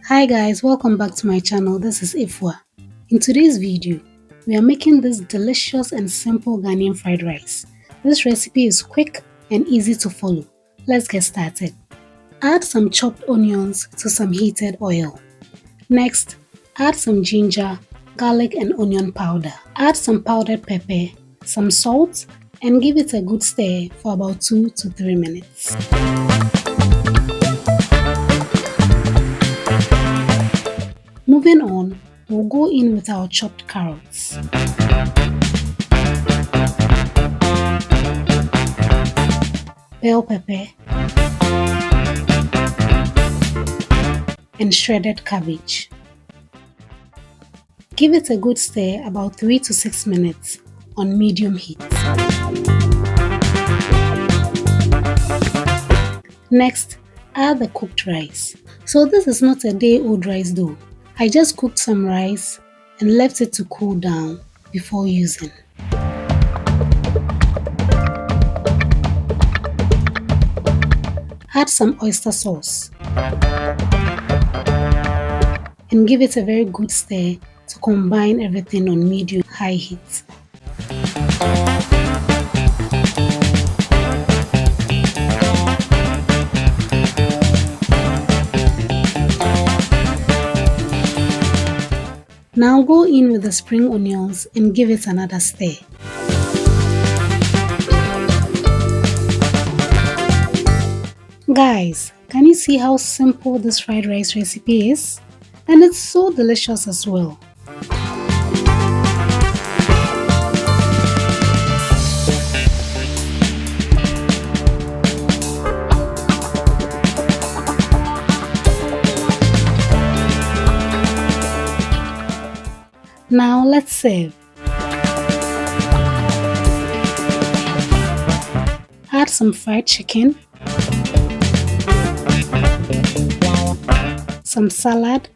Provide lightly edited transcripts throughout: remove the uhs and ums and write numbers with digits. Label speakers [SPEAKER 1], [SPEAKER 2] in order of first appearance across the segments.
[SPEAKER 1] Hi guys, welcome back to my channel. This is Efua. In today's video, we are making this delicious and simple Ghanaian fried rice. This recipe is quick and easy to follow. Let's get started. Add some chopped onions to some heated oil. Next, add some ginger, garlic and onion powder. Add some powdered pepper, some salt, and give it a good stir for about 2 to 3 minutes. Moving on, we'll go in with our chopped carrots. Bell pepper and shredded cabbage. Give it a good stir about 3 to 6 minutes on medium heat. Next, add the cooked rice. So this is not a day-old rice though. I just cooked some rice and left it to cool down before using. Add some oyster sauce and give it a very good stir to combine everything on medium-high heat. Now go in with the spring onions and give it another stir. Guys, can you see how simple this fried rice recipe is? And it's so delicious as well. Now let's serve. Add some fried chicken, some salad,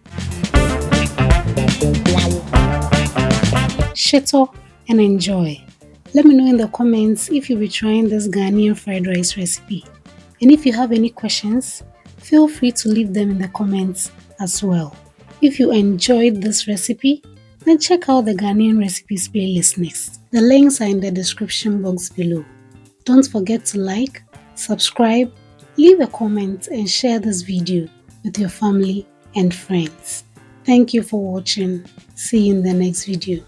[SPEAKER 1] shito, and enjoy. Let me know in the comments if you'll be trying this Ghanaian fried rice recipe. And if you have any questions, feel free to leave them in the comments as well. If you enjoyed this recipe, then check out the Ghanaian recipes playlist next. The links are in the description box below. Don't forget to like, subscribe, leave a comment and share this video with your family and friends. Thank you for watching. See you in the next video.